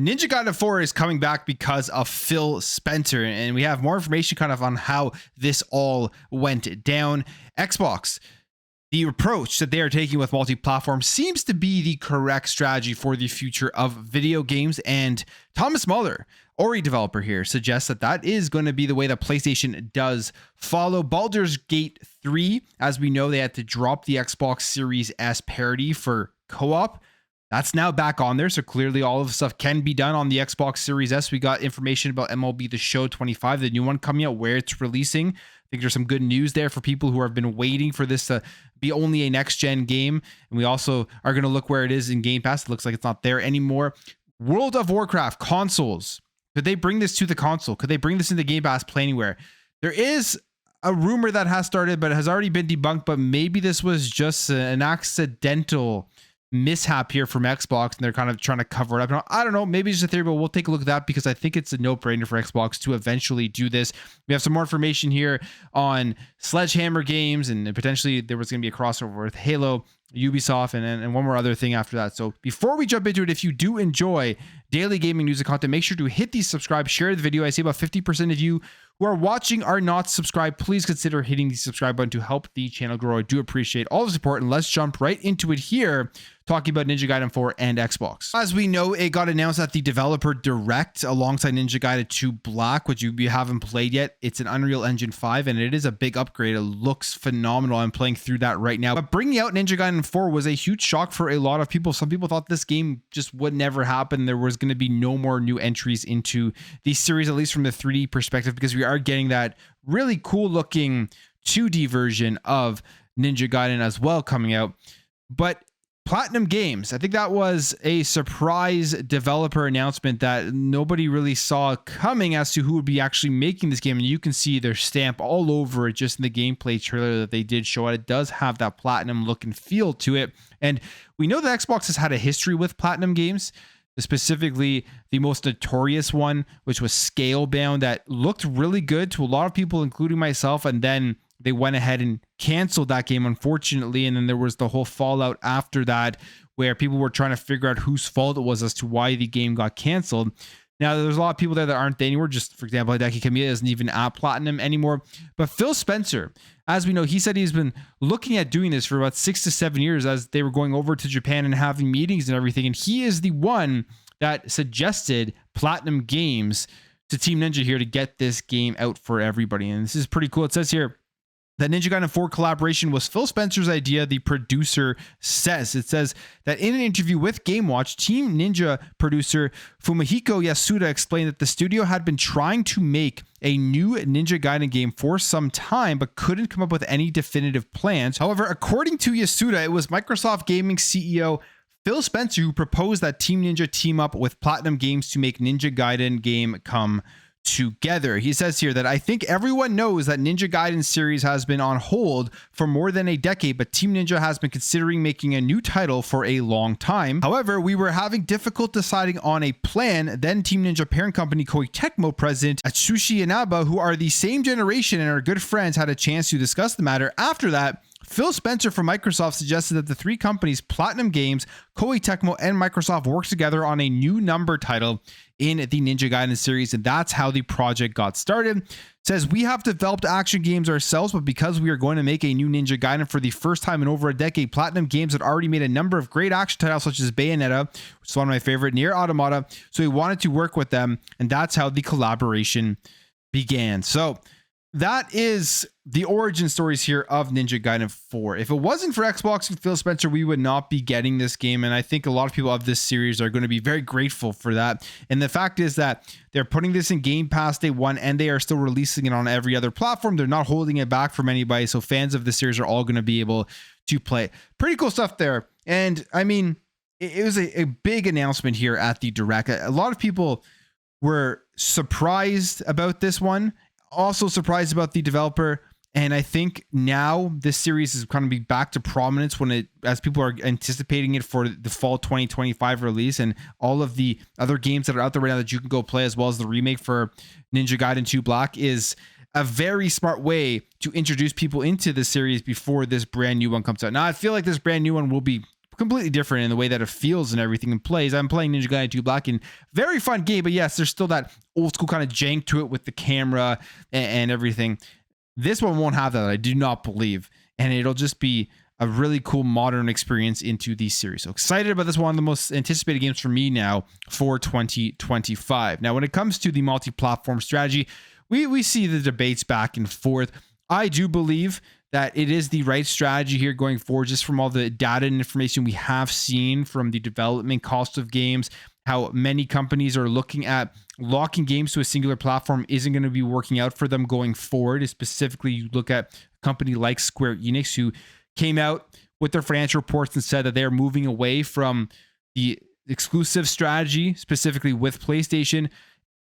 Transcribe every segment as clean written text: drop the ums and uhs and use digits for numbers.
Ninja Gaiden 4 is coming back because of Phil Spencer, and we have more information kind of on how this all went down. Xbox, the approach that they are taking with multi-platform seems to be the correct strategy for the future of video games, and Thomas Muller, Ori developer here, suggests that that is going to be the way that PlayStation does follow. Baldur's Gate 3, as we know, they had to drop the Xbox Series S parity for co-op. That's now back on there, so clearly all of the stuff can be done on the Xbox Series S. We got information about MLB The Show 25, the new one coming out, where it's releasing. I think there's some good news there for people who have been waiting for this to be only a next-gen game. And we also are going to look where it is in Game Pass. It looks like it's not there anymore. World of Warcraft consoles. Could they bring this to the console? Could they bring this into Game Pass Play Anywhere? There is a rumor that has started, but it has already been debunked. But maybe this was just an accidental mishap here from Xbox, and they're kind of trying to cover it up. Now, I don't know, maybe it's just a theory, but we'll take a look at that because I think it's a no-brainer for Xbox to eventually do this. We have some more information here on Sledgehammer Games, and potentially there was going to be a crossover with Halo, Ubisoft, and one more other thing after that. So before we jump into it, if you do enjoy daily gaming news and content, make sure to hit the subscribe, share the video. I see about 50% of you who are watching are not subscribed. Please consider hitting the subscribe button to help the channel grow. I do appreciate all the support, and let's jump right into it here, talking about Ninja Gaiden 4 and Xbox. As we know, it got announced at the Developer Direct alongside Ninja Gaiden 2 Black, which you haven't played yet. It's an Unreal Engine 5, and it is a big upgrade. It looks phenomenal. I'm playing through that right now. But bringing out Ninja Gaiden 4 was a huge shock for a lot of people. Some people thought this game just would never happen. There was going to be no more new entries into the series, at least from the 3D perspective, because we are getting that really cool looking 2D version of Ninja Gaiden as well coming out. But Platinum Games, I think that was a surprise developer announcement that nobody really saw coming as to who would be actually making this game. And you can see their stamp all over it just in the gameplay trailer that they did show it. It does have that Platinum look and feel to it. And we know that Xbox has had a history with Platinum Games, specifically the most notorious one, which was Scalebound, that looked really good to a lot of people, including myself. And then they went ahead and canceled that game, unfortunately. And then there was the whole fallout after that, where people were trying to figure out whose fault it was as to why the game got canceled. Now, there's a lot of people there that aren't there anymore. Just for example, Hideki Kamiya isn't even at Platinum anymore. But Phil Spencer, as we know, he said he's been looking at doing this for about 6 to 7 years as they were going over to Japan and having meetings and everything. And he is the one that suggested Platinum Games to Team Ninja here to get this game out for everybody. And this is pretty cool. It says here that Ninja Gaiden 4 collaboration was Phil Spencer's idea, the producer says. It says that in an interview with Game Watch, Team Ninja producer Fumihiko Yasuda explained that the studio had been trying to make a new Ninja Gaiden game for some time, but couldn't come up with any definitive plans. However, according to Yasuda, it was Microsoft Gaming CEO Phil Spencer who proposed that Team Ninja team up with Platinum Games to make Ninja Gaiden game come together. He says here that I think everyone knows that Ninja Gaiden series has been on hold for more than a decade, but Team Ninja has been considering making a new title for a long time. However, we were having difficult deciding on a plan. Then Team Ninja parent company Koei Tecmo president Atsushi Inaba, who are the same generation and are good friends, had a chance to discuss the matter. After that, Phil Spencer from Microsoft suggested that the three companies, Platinum Games, Koei Tecmo, and Microsoft, work together on a new number title in the Ninja Gaiden series, and that's how the project got started. It says, we have developed action games ourselves, but because we are going to make a new Ninja Gaiden for the first time in over a decade, Platinum Games had already made a number of great action titles such as Bayonetta, which is one of my favorite, Nier Automata, so we wanted to work with them, and that's how the collaboration began. So that is the origin stories here of Ninja Gaiden 4. If it wasn't for Xbox and Phil Spencer, we would not be getting this game. And I think a lot of people of this series are going to be very grateful for that. And the fact is that they're putting this in Game Pass day one, and they are still releasing it on every other platform. They're not holding it back from anybody. So fans of the series are all going to be able to play. Pretty cool stuff there. And I mean, it was a big announcement here at the Direct. A lot of people were surprised about this one. Also surprised about the developer, and I think now this series is going to be back to prominence as people are anticipating it for the fall 2025 release, and all of the other games that are out there right now that you can go play, as well as the remake for Ninja Gaiden 2 Black, is a very smart way to introduce people into the series before this brand new one comes out. Now, I feel like this brand new one will be completely different in the way that it feels and everything and plays. I'm playing Ninja Gaiden 2 Black, and very fun game, but yes, there's still that old school kind of jank to it with the camera and everything. This one won't have that, I do not believe, and it'll just be a really cool modern experience into the series. So excited about this, one of the most anticipated games for me now for 2025. Now, when it comes to the multi-platform strategy, we see the debates back and forth. I do believe that it is the right strategy here going forward, just from all the data and information we have seen from the development cost of games, how many companies are looking at locking games to a singular platform isn't going to be working out for them going forward. Specifically, you look at a company like Square Enix, who came out with their financial reports and said that they're moving away from the exclusive strategy, specifically with PlayStation.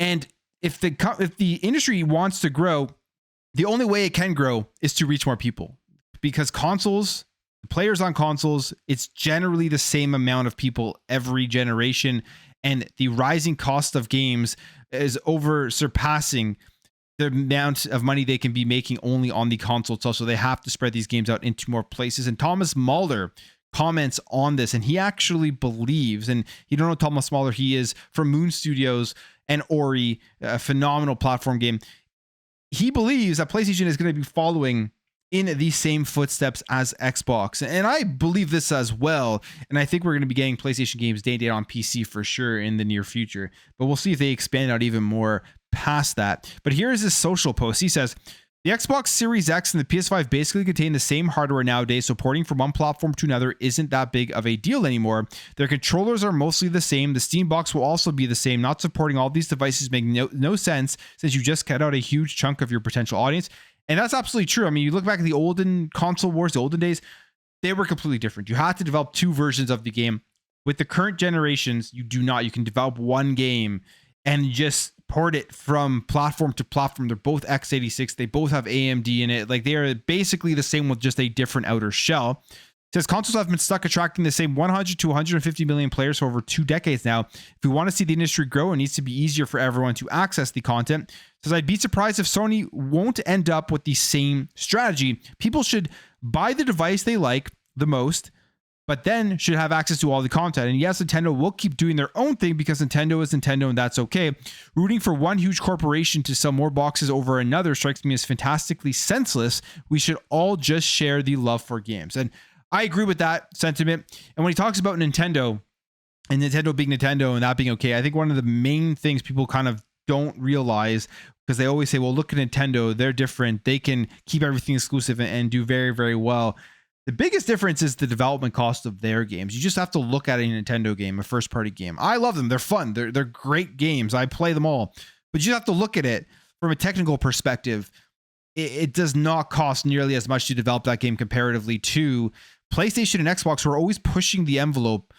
And if the industry wants to grow, the only way it can grow is to reach more people, because consoles, players on consoles, it's generally the same amount of people every generation, and the rising cost of games is surpassing the amount of money they can be making only on the console itself. So they have to spread these games out into more places. And Thomas Mahler comments on this, and he actually believes, and you don't know Thomas Mahler, he is from Moon Studios and Ori, a phenomenal platform game. He believes that PlayStation is going to be following in the same footsteps as Xbox. And I believe this as well. And I think we're going to be getting PlayStation games day to day on PC for sure in the near future. But we'll see if they expand out even more past that. But here is his social post. He says, the Xbox Series X and the PS5 basically contain the same hardware nowadays, so porting from one platform to another isn't that big of a deal anymore. Their controllers are mostly the same. The Steam box will also be the same. Not supporting all these devices makes no sense, since you just cut out a huge chunk of your potential audience. And that's absolutely true. I mean, you look back at the olden console wars, the olden days, they were completely different. You had to develop two versions of the game. With the current generations, you do not. You can develop one game and just port it from platform to platform. They're both x86. They both have AMD in it. Like, they are basically the same with just a different outer shell. It says consoles have been stuck attracting the same 100 to 150 million players for over 2 decades now. If we want to see the industry grow, it needs to be easier for everyone to access the content. It says I'd be surprised if Sony won't end up with the same strategy. People should buy the device they like the most, but then should have access to all the content. And yes, Nintendo will keep doing their own thing because Nintendo is Nintendo, and that's okay. Rooting for one huge corporation to sell more boxes over another strikes me as fantastically senseless. We should all just share the love for games. And I agree with that sentiment. And when he talks about Nintendo and Nintendo being Nintendo and that being okay, I think one of the main things people kind of don't realize, because they always say, well, look at Nintendo, they're different. They can keep everything exclusive and do very, very well. The biggest difference is the development cost of their games. You just have to look at a Nintendo game, a first party game. I love them. They're fun. They're great games. I play them all. But you have to look at it from a technical perspective. It does not cost nearly as much to develop that game comparatively to PlayStation and Xbox, who are always pushing the envelope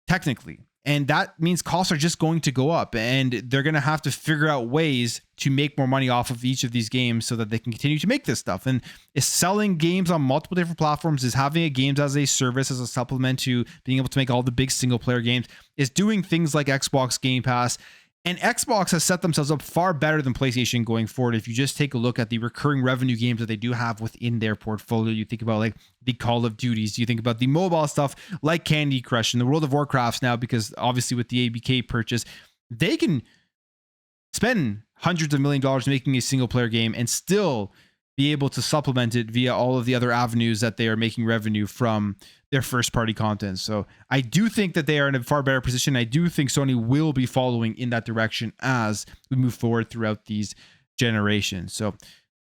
technically. And that means costs are just going to go up, and they're going to have to figure out ways to make more money off of each of these games so that they can continue to make this stuff. And is selling games on multiple different platforms, is having a games as a service, as a supplement to being able to make all the big single player games, is doing things like Xbox Game Pass. And Xbox has set themselves up far better than PlayStation going forward. If you just take a look at the recurring revenue games that they do have within their portfolio, you think about like the Call of Duties, you think about the mobile stuff like Candy Crush and the World of Warcrafts now, because obviously with the ABK purchase, they can spend hundreds of $1 millions making a single player game and still be able to supplement it via all of the other avenues that they are making revenue from their first party content. So I do think that they are in a far better position. I do think Sony will be following in that direction as we move forward throughout these generations. So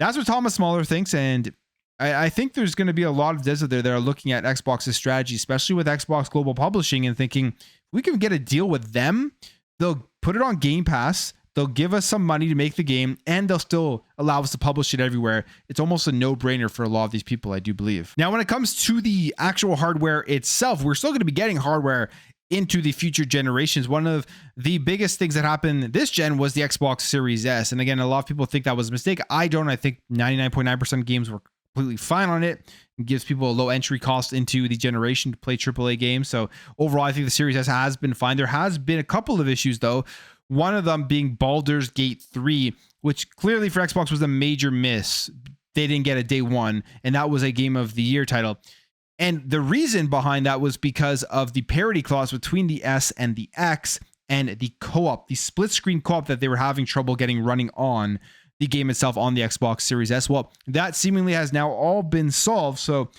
that's what Thomas Mahler thinks. And I think there's going to be a lot of devs out there that are looking at Xbox's strategy, especially with Xbox Global Publishing, and thinking, if we can get a deal with them, they'll put it on Game Pass, they'll give us some money to make the game, and they'll still allow us to publish it everywhere. It's almost a no-brainer for a lot of these people, I do believe. Now, when it comes to the actual hardware itself, we're still going to be getting hardware into the future generations. One of the biggest things that happened this gen was the Xbox Series S. And again, a lot of people think that was a mistake. I don't. I think 99.9% of games were completely fine on it. It gives people a low entry cost into the generation to play AAA games. So overall, I think the Series S has been fine. There has been a couple of issues, though. One of them being Baldur's Gate 3, which clearly for Xbox was a major miss. They didn't get a day one, and that was a Game of the Year title. And the reason behind that was because of the parity clause between the S and the X and the co-op, the split screen co-op that they were having trouble getting running on the game itself on the Xbox Series S. Well, that seemingly has now all been solved. So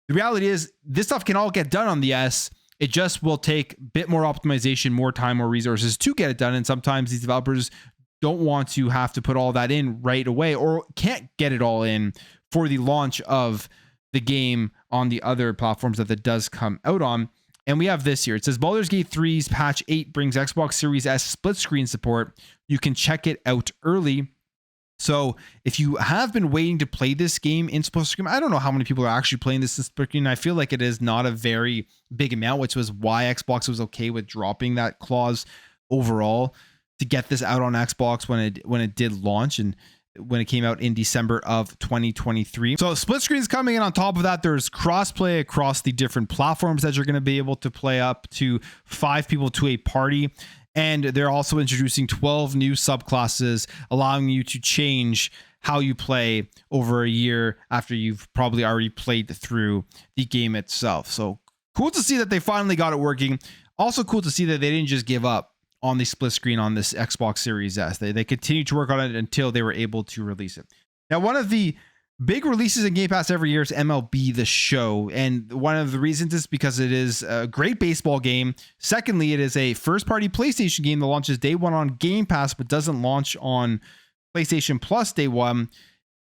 the reality is this stuff can all get done on the S. It just will take a bit more optimization, more time, more resources to get it done. And sometimes these developers don't want to have to put all that in right away or can't get it all in for the launch of the game on the other platforms that it does come out on. And we have this here. It says Baldur's Gate 3's patch 8 brings Xbox Series S split screen support. You can check it out early. So if you have been waiting to play this game in split screen, I don't know how many people are actually playing this in split screen. I feel like it is not a very big amount, which was why Xbox was okay with dropping that clause overall to get this out on Xbox when it did launch and when it came out in December of 2023. So split screen is coming in on top of that. There's crossplay across the different platforms that you're going to be able to play up to 5 people to a party. And they're also introducing 12 new subclasses, allowing you to change how you play over a year after you've probably already played through the game itself. So cool to see that they finally got it working. Also cool to see that they didn't just give up on the split screen on this Xbox Series S. They continued to work on it until they were able to release it. Now, one of the big releases in Game Pass every year is MLB The Show. And one of the reasons is because it is a great baseball game. Secondly, it is a first-party PlayStation game that launches day one on Game Pass, but doesn't launch on PlayStation Plus day one.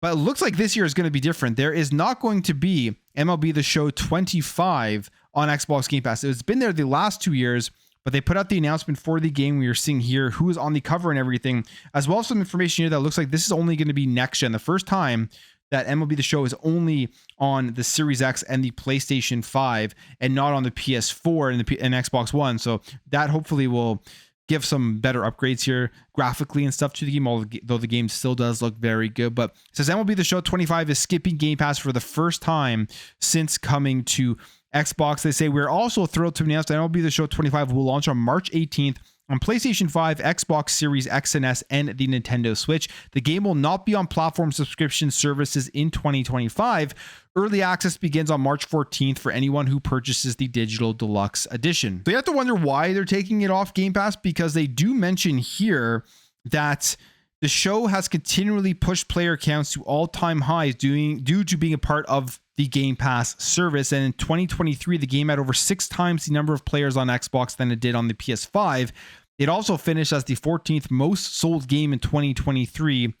But it looks like this year is going to be different. There is not going to be MLB The Show 25 on Xbox Game Pass. It's been there the last 2 years, but they put out the announcement for the game. We are seeing here who is on the cover and everything, as well as some information here that looks like this is only going to be next gen. The first time that MLB The Show is only on the Series X and the PlayStation 5 and not on the PS4 and Xbox One. So that hopefully will give some better upgrades here graphically and stuff to the game, although the game still does look very good. But it says MLB The Show 25 is skipping Game Pass for the first time since coming to Xbox. They say we're also thrilled to announce that MLB The Show 25 will launch on March 18th on PlayStation 5, Xbox Series X and S, and the Nintendo Switch. The game will not be on platform subscription services in 2025. Early access begins on March 14th for anyone who purchases the digital deluxe edition. So you have to wonder why they're taking it off Game Pass, because they do mention here that the show has continually pushed player counts to all-time highs due to being a part of the Game Pass service. And in 2023, the game had over 6 times the number of players on Xbox than it did on the PS5. It also finished as the 14th most sold game in 2023,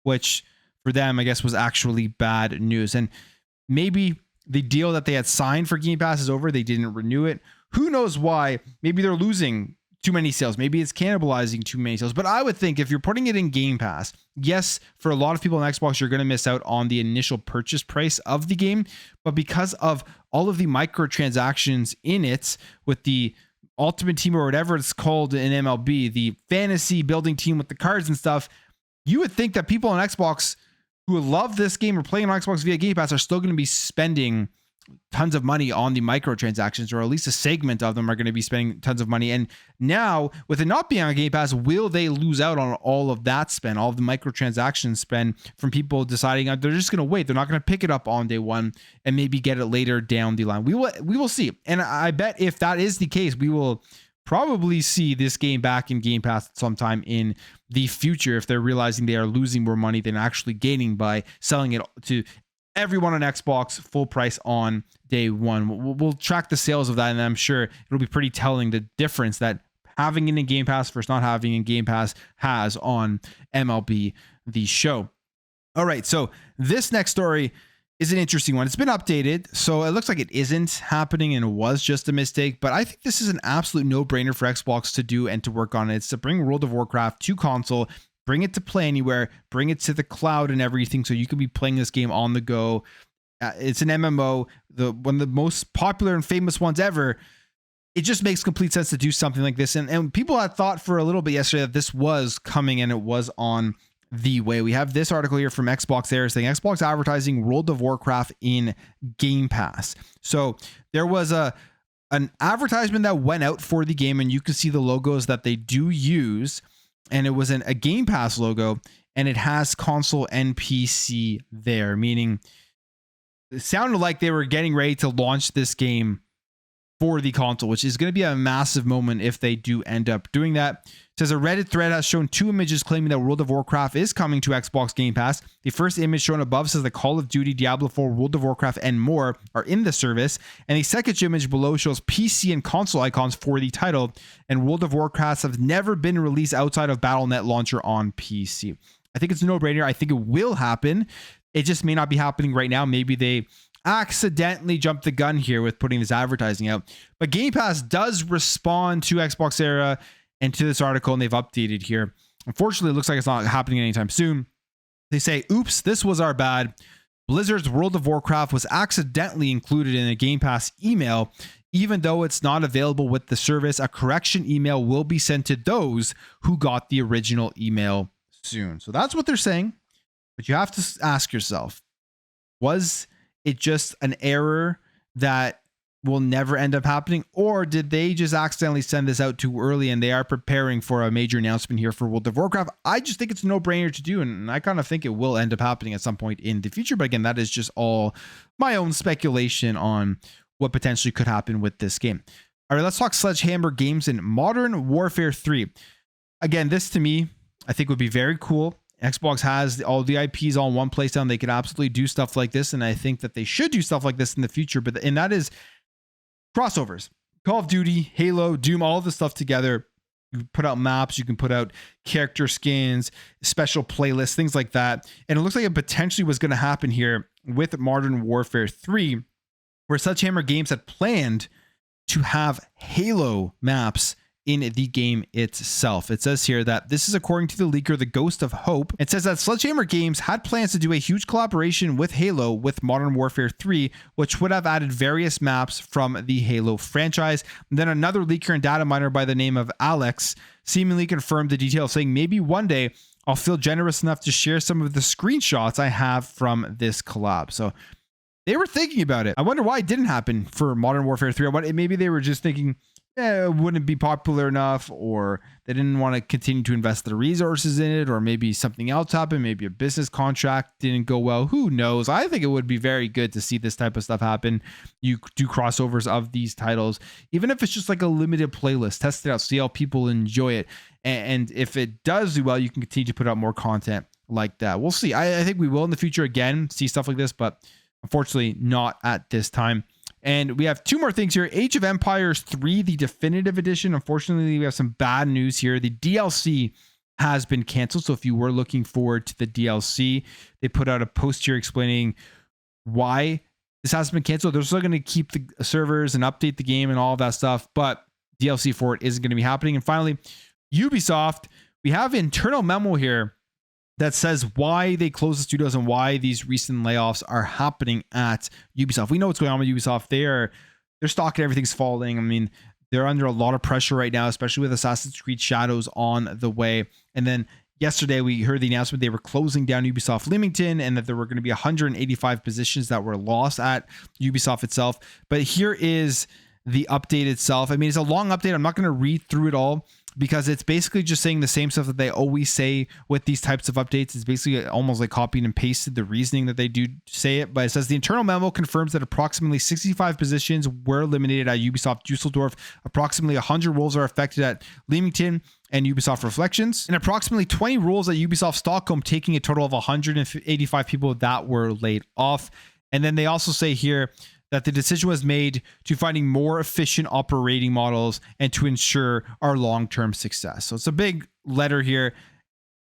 which for them, I guess, was actually bad news. And maybe the deal that they had signed for Game Pass is over. They didn't renew it. Who knows why? Maybe they're losing too many sales. Maybe it's cannibalizing too many sales. But I would think if you're putting it in Game Pass, yes, for a lot of people on Xbox, you're going to miss out on the initial purchase price of the game. But because of all of the microtransactions in it with the Ultimate Team or whatever it's called in MLB, the fantasy building team with the cards and stuff, you would think that people on Xbox who love this game or playing on Xbox via Game Pass are still going to be spending tons of money on the microtransactions, or at least a segment of them are going to be spending tons of money. And now with it not being on Game Pass, will they lose out on all of that spend, all of the microtransaction spend from people deciding they're just going to wait? They're not going to pick it up on day one and maybe get it later down the line. We will see. And I bet if that is the case, we will probably see this game back in Game Pass sometime in the future if they're realizing they are losing more money than actually gaining by selling it to everyone on Xbox full price on day one. We'll track the sales of that, and I'm sure it'll be pretty telling the difference that having it in Game Pass versus not having it in Game Pass has on MLB The Show. All right, so this next story is an interesting one. It's been updated, so it looks like it isn't happening and it was just a mistake, but I think this is an absolute no-brainer for Xbox to do and to work on it. It's to bring World of Warcraft to console, bring it to play anywhere, bring it to the cloud and everything, so you can be playing this game on the go. It's an MMO, one of the most popular and famous ones ever. It just makes complete sense to do something like this. And people had thought for a little bit yesterday that this was coming and it was on the way. We have this article here from Xbox there saying Xbox advertising World of Warcraft in Game Pass. So there was an advertisement that went out for the game, and you can see the logos that they do use. And it was a Game Pass logo, and it has console and PC there, meaning it sounded like they were getting ready to launch this game for the console, which is going to be a massive moment if they do end up doing that. It says a Reddit thread has shown 2 images claiming that World of Warcraft is coming to Xbox Game Pass. The first image shown above says that Call of Duty, Diablo 4, World of Warcraft, and more are in the service. And the second image below shows PC and console icons for the title. And World of Warcraft have never been released outside of Battle.net launcher on PC. I think it's a no-brainer. I think it will happen. It just may not be happening right now. Maybe they accidentally jumped the gun here with putting this advertising out. But Game Pass does respond to Xbox Era and to this article, and they've updated here. Unfortunately, it looks like it's not happening anytime soon. They say, oops, this was our bad. Blizzard's World of Warcraft was accidentally included in a Game Pass email. Even though it's not available with the service, a correction email will be sent to those who got the original email soon. So that's what they're saying. But you have to ask yourself, was it just an error that will never end up happening, or did they just accidentally send this out too early and they are preparing for a major announcement here for World of Warcraft? I just think it's a no-brainer to do, and I kind of think it will end up happening at some point in the future. But again, that is just all my own speculation on what potentially could happen with this game. All right, let's talk Sledgehammer Games and Modern Warfare 3. Again, this to me, I think would be very cool. Xbox has all the IPs on one place down. They could absolutely do stuff like this, and I think that they should do stuff like this in the future. And that is crossovers. Call of Duty, Halo, Doom, all of the stuff together. You can put out maps, you can put out character skins, special playlists, things like that. And it looks like it potentially was going to happen here with Modern Warfare 3, where Sledgehammer Games had planned to have Halo maps in the game itself. It says here that this is according to the leaker, The Ghost of Hope. It says that Sledgehammer Games had plans to do a huge collaboration with Halo with Modern Warfare 3, which would have added various maps from the Halo franchise. And then another leaker and data miner by the name of Alex seemingly confirmed the detail, saying maybe one day I'll feel generous enough to share some of the screenshots I have from this collab. So they were thinking about it. I wonder why it didn't happen for Modern Warfare 3. Maybe they were just thinking, it wouldn't be popular enough, or they didn't want to continue to invest the resources in it, or maybe something else happened. Maybe a business contract didn't go well. Who knows? I think it would be very good to see this type of stuff happen. You do crossovers of these titles, even if it's just like a limited playlist. Test it out, see how people enjoy it. And if it does do well, you can continue to put out more content like that. We'll see. I think we will in the future again see stuff like this, but unfortunately not at this time. And we have 2 more things here. Age of Empires 3, the definitive edition. Unfortunately, we have some bad news here. The DLC has been canceled. So if you were looking forward to the DLC, they put out a post here explaining why this has been canceled. They're still going to keep the servers and update the game and all of that stuff, but DLC for it isn't going to be happening. And finally, Ubisoft, we have an internal memo here that says why they closed the studios and why these recent layoffs are happening at Ubisoft. We know what's going on with Ubisoft. Their stock and everything's falling. I mean, they're under a lot of pressure right now, especially with Assassin's Creed Shadows on the way. And then yesterday we heard the announcement they were closing down Ubisoft Leamington, and that there were going to be 185 positions that were lost at Ubisoft itself. But here is the update itself. I mean, it's a long update. I'm not going to read through it all, because it's basically just saying the same stuff that they always say with these types of updates. It's basically almost like copied and pasted the reasoning that they do say it. But it says the internal memo confirms that approximately 65 positions were eliminated at Ubisoft Dusseldorf. Approximately 100 roles are affected at Leamington and Ubisoft Reflections, and approximately 20 roles at Ubisoft Stockholm, taking a total of 185 people that were laid off. And then they also say here that the decision was made to finding more efficient operating models and to ensure our long-term success. So it's a big letter here.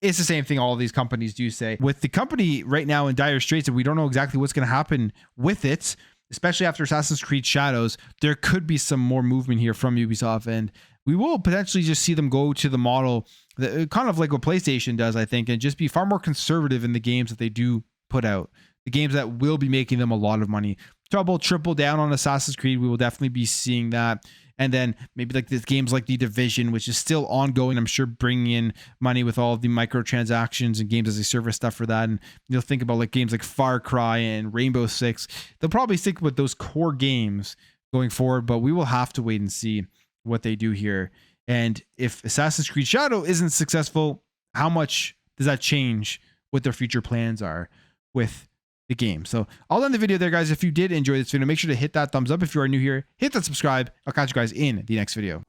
It's the same thing all of these companies do say. With the company right now in dire straits, and we don't know exactly what's going to happen with it, especially after Assassin's Creed Shadows, there could be some more movement here from Ubisoft, and we will potentially just see them go to the model that, kind of like what PlayStation does, I think, and just be far more conservative in the games that they do put out. The games that will be making them a lot of money. Double, triple down on Assassin's Creed. We will definitely be seeing that. And then maybe like these games like The Division, which is still ongoing. I'm sure bringing in money with all of the microtransactions and games as a service stuff for that. And you'll think about like games like Far Cry and Rainbow Six. They'll probably stick with those core games going forward, but we will have to wait and see what they do here. And if Assassin's Creed Shadow isn't successful, how much does that change what their future plans are with the game. So I'll end the video there, guys. If you did enjoy this video, make sure to hit that thumbs up. If you are new here, hit that subscribe. I'll catch you guys in the next video.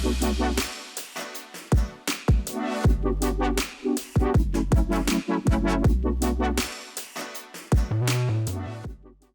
We'll be right back.